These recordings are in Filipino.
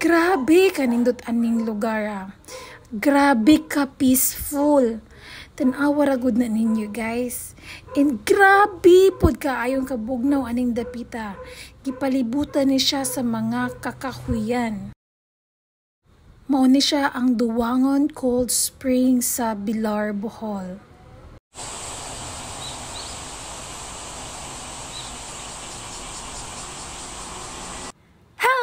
Grabe kanindot aning lugar Grabe ka peaceful. Tanawa ra gud na ninyo guys. And grabe pod kaayong kabugnaw aning dapita. Gipalibutan ni siya sa mga kakahuyan. Mao ni siya ang Duwangon Cold Spring sa Bilar, Bohol.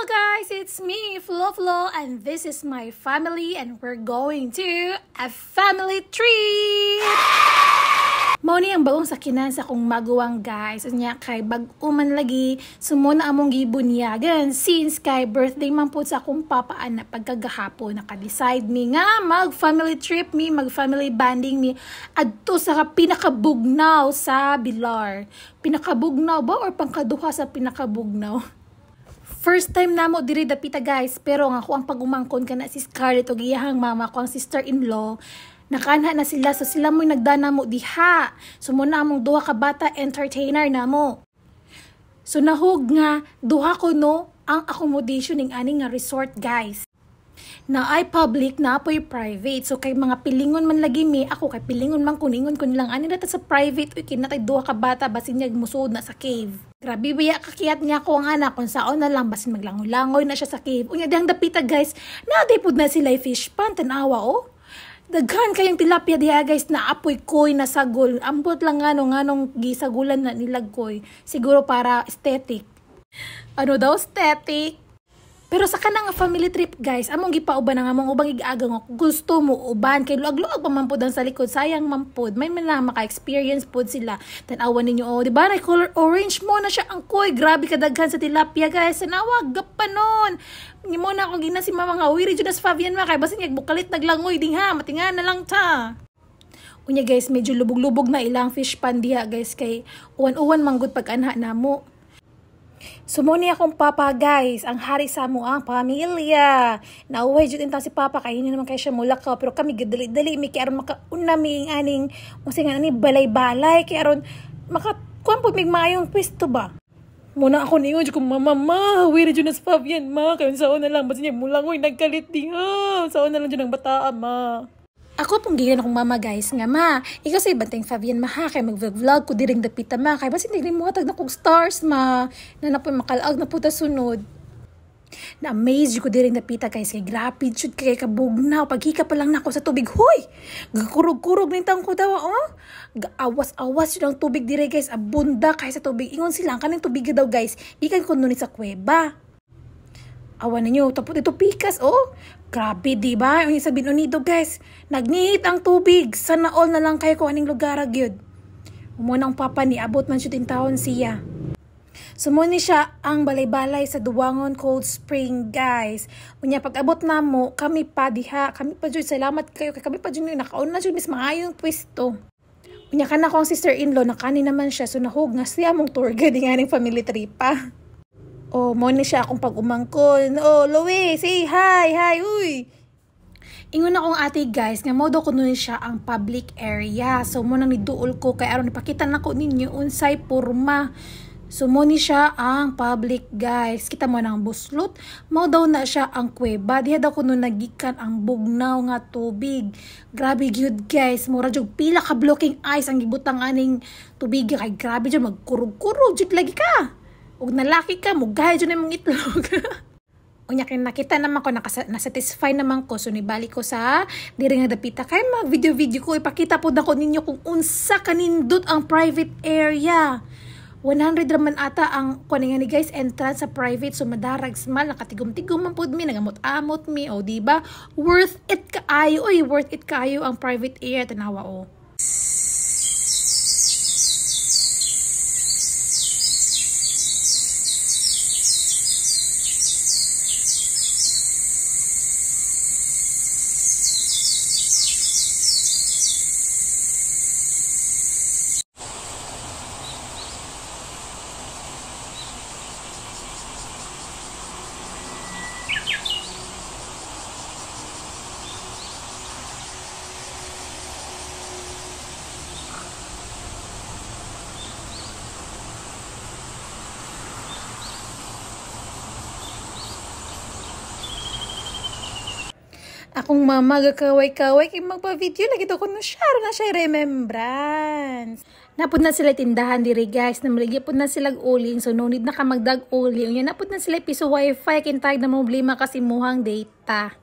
Guys, it's me, Flo, and this is my family, and we're going to a family trip! Mao ni ang bagong sakinan sa kong maguwang guys. Unya kay bag-uman lagi, sumuna among gibunyagan since kay birthday man po sa akong papaan na pagkagahapon. Naka-decide mi nga mag-family trip mi, mag-family banding mi adto sa pinakabugnaw sa Bilar. Pinakabugnaw ba or pangkaduha sa pinakabugnaw? First time namo diri dapita guys, pero nga ako ang pag-umangkon kana si Scarlett og iyahang mama ko ang sister-in-law. Nakanha na sila, so sila mo'y nagdana mo diha. So muna among duha ka bata entertainer namo. So nahug nga duha ko no ang accommodation ning ani nga resort guys. Na ay public na apoy private. So kay mga pilingon man lagi mi, ako kay pilingon man kuningon ko nilang ani na ta sa private uy kinatay duha ka bata basin niya musud na sa cave. Grabe biya kakiyat niya ko ang anak kung saon na lang basin maglangoy-langoy na siya sa cave. Unya dihang dapita guys, naday pud na sila fish pan tanawa oh. Daghan kayong tilapia diha guys na apoy koy na sagol. Ambot lang nganong gisagulan na nilag koy. Siguro para aesthetic. Ano daw aesthetic? Pero sa kanang family trip guys, among gipauban ang among ubang igagang gusto mo uban kay luag-luag pa man pud ang sa likod, sayang man pud may man maka-experience pud sila. Tan-awan ninyo oh, di ba na color orange mo na siya ang koy, grabe kadaghan sa tilapia guys. Sanawag gapanon. Ni mo na akong gina si mama nga wiri jud as Fabian ma kay basin bukalit naglangoy ding ha, matingan na lang ta. Unya guys, medyo lubog-lubog na ilang fish pan diha guys kay uwan-uwan manggod pag-anha namo. Sumuni akong papa guys, ang hari sa mo ang pamilya. Nauway jud intaw si papa kay hindi naman kay siya mulakaw, pero kami gadali-dali mi kay aron makauna mi aning musingan ani balay-balay kay aron makakuan pud mig maayong pwesto ba. Muna ako niyo jud ko mama wiri jud nas Fabian ma kay unsaon na lang basin niya mulangoy nagkalit diha. Saon na lang jud ang bataa ma. Ako pong gigan akong mama guys nga ma, ikaw sa ibanteng Fabian ma ha, kay mag-vlog ko diring dapita ma, kay basin hindi mo hatag na kong stars ma, na napoy makalaag na puta sunod. Na-amaze ko diring dapita guys, kay grabe jud kay kabugnaw, paghika pa lang nako sa tubig, huy! Gakurog-kurog ning tang ko daw oh. Gaawas-awas jud ang tubig dire guys, abunda kay sa tubig. Ingon sila kaning tubig daw guys, ikan ko nun sa kuweba. Awan ninyo, tapos ito pikas, oh. Grabe, diba? Yung sabihin unido, guys. Nagnihit ang tubig. Sana all na lang kayo kung aning lugar gyud. Umuna ang papa ni abot man siya taon siya. Sumuni siya ang balay-balay sa Duwangon Cold Spring, guys. Unya pag abot na mo, kami pa diha. Kami pa jud salamat kayo. Kami pa jud nakaon na jud mis maayong pwesto. Unya kana ko ang sister-in-law, nakani naman siya. So nahug nga siya mong tour guide nga ning family trip pa. Oh, mo ni siya akong pag-umangkon. Oh, Louie, say hi, uy. Ingon akong ate guys, nga mo daw kuno ni siya ang public area. So mo nang niduol ko kay aron ipakita nako ninyo unsay porma. So mo ni siya ang public guys. Kita mo nang buslot. Mo daw na siya ang kuweba. Diha daw kuno nagikan ang bugnaw nga tubig. Grabe gyud guys. Mura jud pila ka blocking ice ang gibutang aning tubig kay grabe jud magkurog-kurog jud lagi ka. Ug nalaki ka, mugay dyan yung itlog. Unya kay nakita naman ko, nasatisfy naman ko. So nibalik ko sa diri nga dapita. Kaya mag video ko, ipakita po na ko ninyo kung unsa kanindot ang private area. 100 raman ata ang kuningan ni guys entrance sa private. So madarag small, nakatigom-tigom man pod mi, nagamot-amot mi. O diba? Worth it kaayo. Oy, worth it kaayo ang private area. Tanawa o. Akong mama gakaway-kaway kay magpa-video lagi to kuno share na siya remembrance. Napud na sila tindahan diri guys, namligi pud na sila uling so no need na ka magdag uling. Unya napud na sila piso wifi kintay na problema kasi muhang data.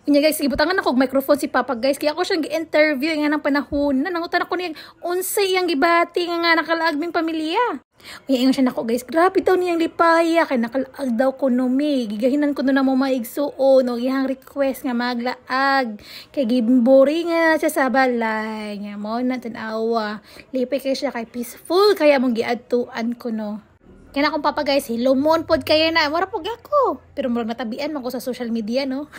Unya guys, gibutangan ako og microphone si Papa guys kaya ako siyang gi-interview nga nang panahon na nangutan ako niyang unsay iyang gibati nga nakalaag ming pamilya. Unya ingon siya nako guys, grabe daw niyang lipaya kay nakalaag daw ko no mi. Gigahinan ko no na mo maigsuon o iyang request nga maglaag kay gimbori nga siya sa balay. Nga mo na tan-awa. Lipay kay siya kay peaceful kaya mong giadtuan ko no. Kaya akong Papa guys, hilomon pod kaya na, wala po ako. Pero murag natabian man ko sa social media no.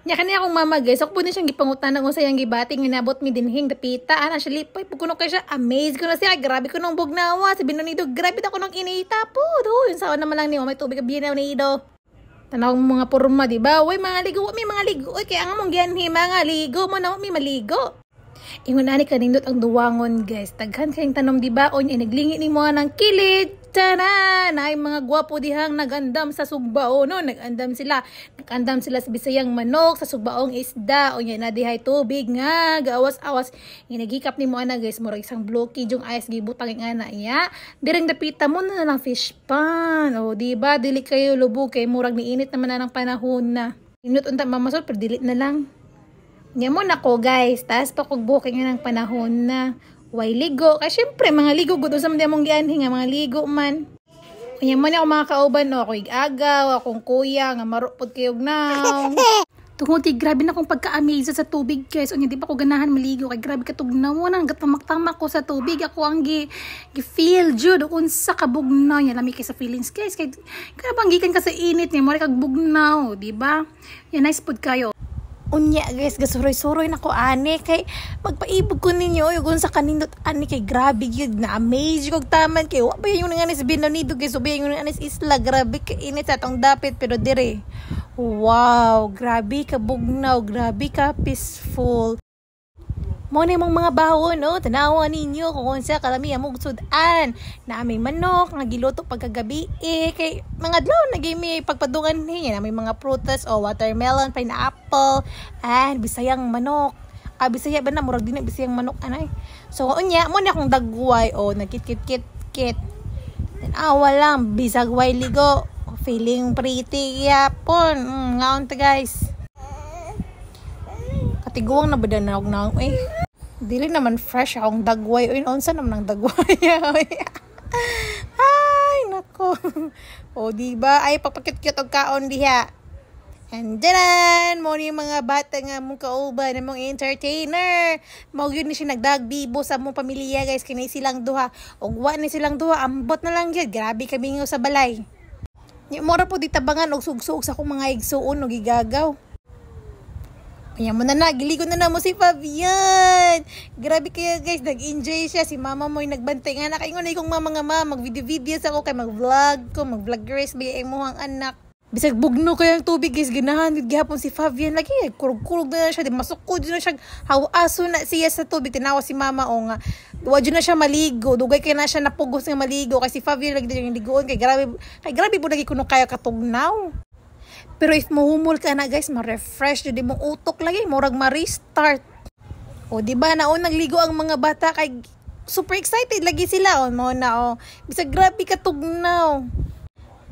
Nya kani akong mama guys, ako po din siyang gipangutan kung sayang gibati nga nabot mi dinhing dapita ana siya lipay pug kuno kay siya amazed ko na siya grabe ko nung bugnawa sabi no nido grabe ta ko nung inita po do yun sa naman lang ni may tubig binaw nido tanaw mo mga porma di ba oy mga ligo mi mga ligo oy kaya nga mong gianhi mga ligo mo na mi maligo ingon ani kanindot ang duwangon guys daghan kayong tanom di ba oy naglingi ni mo ng kilid tanan ay mga gwapo dihang nagandam sa sugbao no nagandam sila sa bisayang manok sa sugbaong isda o nya na dihay tubig nga gaawas-awas inagikap ni mo ana guys murag isang blockage yung ice gibutang nga na iya direng dapita mo na lang fish pan o di ba dili kayo lubog kay murag niinit naman na ng panahon na inut unta mamasol pero dili na lang nya mo nako guys taas pa kog booking nga ng panahon na way ligo. Kasi syempre, mga ligo gud sa mga mong gianhi nga mga ligo man. Kanya man ako mga kauban no, ako igagaw, akong kuya nga marupod kayog naw. Tungod grabe na akong pagka-amaze sa tubig guys. Unya di ba ko ganahan maligo kay grabe katugnaw na hangga't tamak-tamak ko sa tubig. Ako ang gi-feel jud unsa ka bugnaw nya lami kay sa feelings guys. Kay kabanggikan ka sa init ni mo kag bugnaw, di ba? Ya nice pod kayo. Unya guys, gasuroy-suroy na ko ani kay magpaibog ko ninyo yung sa kanindot ani kay grabe yun na amaze kog taman kay wa ba yung nganis binanido guys, ubay yung nganis isla grabe ka init sa tong dapit pero dire. Wow, grabe ka bugnaw, grabe ka peaceful. Mo na mong mga baho no, tanawa ninyo kung unsa kalami among sudan na aming manok nga giluto pagkagabi kay mga adlaw nagimi pagpadungan niya na may mga prutas o watermelon, pineapple, bisayang manok. Bisaya ba na murag din bisayang manok anay. So unya mo na akong dagway o nagkit-kit-kit. Tanawa lang bisag way ligo, feeling pretty yapon. Ngaon ta guys. Tiguang na ba na og dili naman fresh akong dagway o unsa naman ang dagway ay nako o diba ay papakit-kit og kaon diha and then mo ni mga bata nga mong kauban mong entertainer mao gyud ni siya nagdagbibo sa mong pamilya guys kini silang duha og wa ni silang duha ambot na lang gyud grabe kami sa balay ni mora po ditabangan og sugsug sa akong mga igsuon og igagaw. Kaya mo na giligo na mo si Fabian. Grabe kaya guys, nag-enjoy siya. Si mama mo yung nagbantay nga. Nakaingon na ikong mama nga mag-video-videos ako kay mag-vlog ko, mag-vlog race, bigay mo ang anak. Bisag bugno kaya ang tubig guys, ganahan gihapon si Fabian lagi. Kurug-kurug na siya, di masukod na siya. Hawaso na siya sa tubig. Tinawa si mama o nga. Wadyo na siya maligo. Dugay kaya na siya napugos nga maligo. Kasi si Fabian lagi din yung ligoon. Kay grabe po lagi kuno kaya katugnaw. Pero if mahumol ka na guys, ma-refresh jud mo utok lagi, murag ma-restart. O di ba naon nagligo ang mga bata kay super excited lagi sila mo na bisag grabe ka tugnaw.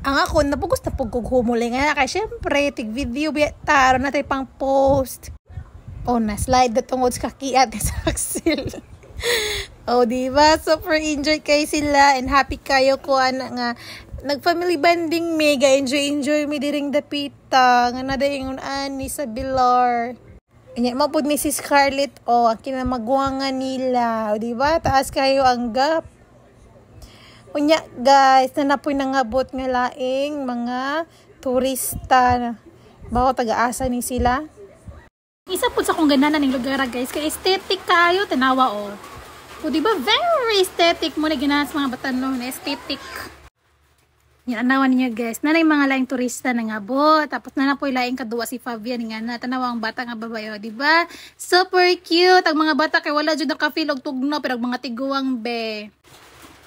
Ang ako napugos na pugog humol nga kay syempre tig video taro na tay pang post. Na slide na tungod sa kakiat sa Axel. Di ba super enjoy kay sila and happy kayo ko nga nag-family bonding mega enjoy mi diring dapita nga nadaingon ani sa Bilar. Nya mapud ni si Scarlett ang kinamagwangan nila, di ba? Taas kayo ang gap. Unya guys, nanapoy nangabot nga laing mga turista. Bawo taga-asa ni sila. Isa pud sa kong gananan ning lugar guys, kay aesthetic kayo tanawa O di ba very aesthetic mo na ginanas mga batanon, aesthetic. Yan, anawan niyo guys. Nanay mga laing turista na nga bo. Tapos nanapoy laing kaduwa si Fabian nga na. Tanawa ang bata nga babae. Di ba? Super cute. Ang mga bata kay wala dyan nakafeel og tugno. Pero ang mga tiguang be.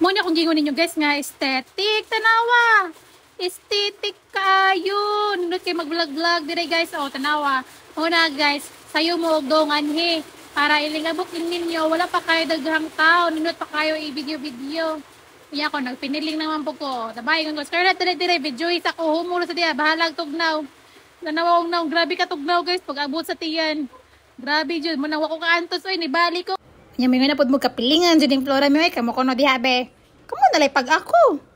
Muna kung gingon ninyo guys nga aesthetic. Tanawa. Aesthetic kayo. Nindot guys kay mag-vlog dire guys. O tanawa. Una guys, sayo mo og dongan he para ilingabot ninyo wala pa kayo daghang tao, nindot pa kayo i-video. Iya ko nagpiniling naman po ko. Tabay ko Scarlett dire video isa ko humulo sa diya bahalag tugnaw. Nanawag naw grabe ka tugnaw guys pag abot sa tiyan. Grabe jud mo nang wako ka antos oy ni bali ko. Nya may na pud mo kapilingan jud ning Flora mi oy kamo kuno diha be. Kamo nalay pag ako.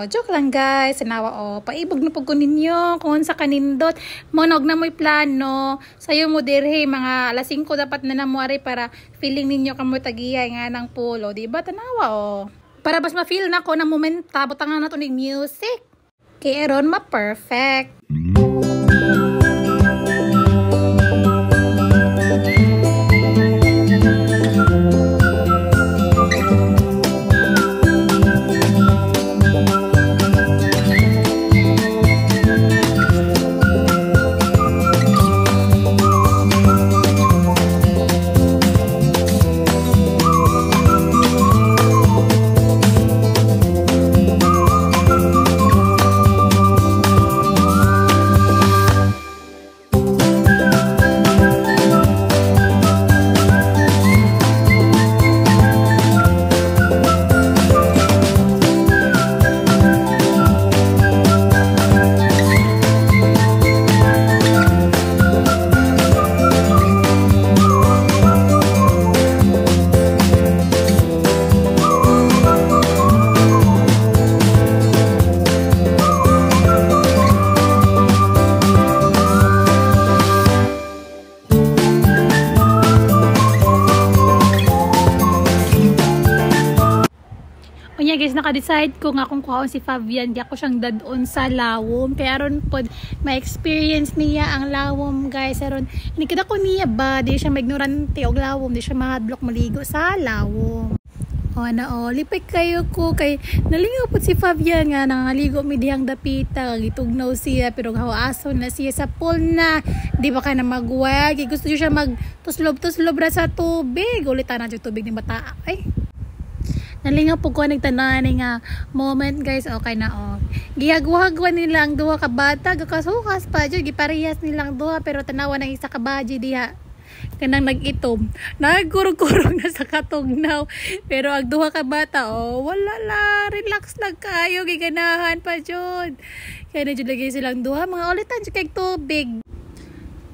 Joke lang guys, sinawa paibog na pag ko ninyo kung sa kanindot monog na mo'y plano sayo mo dirhe mga alas 5 dapat na namuari para feeling ninyo kamo tagiyay nga ng pulo, diba tanawa para bas ma-feel na ko na moment tabutangan na to ning music kay eron ma-perfect. Unya guys, naka-decide ko nga kung kuhaon si Fabian, di ako siyang dadon sa lawom. Kaya aron pod ma-experience niya ang lawom guys. Aron inikita ko niya ba, di siya maignorante og lawom, di siya mahadlok maligo sa lawom. Lipay kayo ko kay nalingaw po si Fabian nga nangaligo mi dihang dapita gitugnaw siya pero hawason na siya sa pool na di ba ka na magwag gusto siya mag tuslob ra sa tubig ulitan na yung tubig ni bata ay nalingaw po ko nagtanan nga moment guys okay na gihagwagwa nilang duha ka bata gakasukas pa jud giparehas nilang duha pero tanawa ng isa ka baji diha kanang nag-itom nagkurog-kurog na sa katugnaw pero ang duha ka bata wala la relax lang kayo giganahan pa jud kaya na jud lagi silang duha mga ulitan jud kay tubig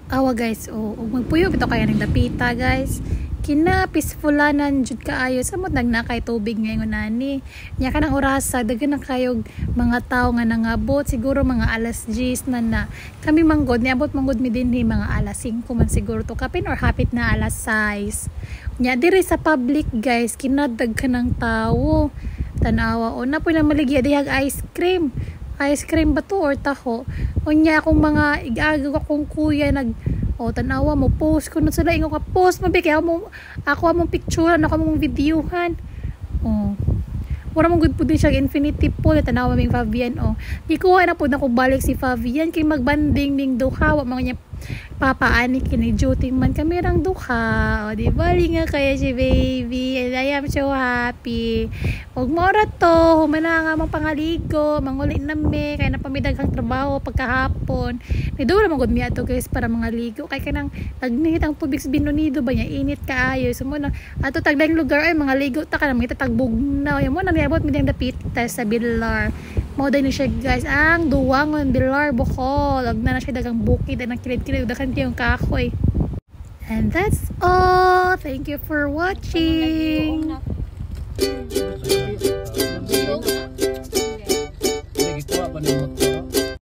guys magpuyo bitaw kaya ng dapita guys kina peacefulanan jud kaayo samot nagnakay tubig ngayon nani nya kanang orasa daghan na kayo mga tao nga nangabot siguro mga alas 10 na kami manggod niabot manggod mi dinhi mga alas 5 man siguro to kapin or hapit na alas 6 nya diri sa public guys kinadag ka ng tao tanawa na po na maligya dihag ice cream ba to or taho nya akong mga igagaw akong kuya tanawa mo post ko na sila ingo ka post mo kaya mo ako among picture ako among videohan wala mong good po din siya infinity pool tanawa ming Fabian gikuha na po na ko balik si Fabian kay magbanding ning duha wa mga niya papaani kini duty man kami rang duha di bali nga kaya si baby and I am so happy ug mora to humana nga mong pangaligo manguli nami kay napamidaghang trabaho pagkahapon ni duro man gud mi ato guys para mga ligo kay kanang nagnihit ang tubig sa Binonido ba niya init kaayo sumo na ato tagdang lugar ay mga ligo ta kanang may tagbugnaw mo na niabot mi ding dapit sa Bilar mo din siya guys ang duwangon Bilar Bohol ag na siya dagang bukid ang kilid-kilid dakan tiyong kahoy and that's all thank you for watching.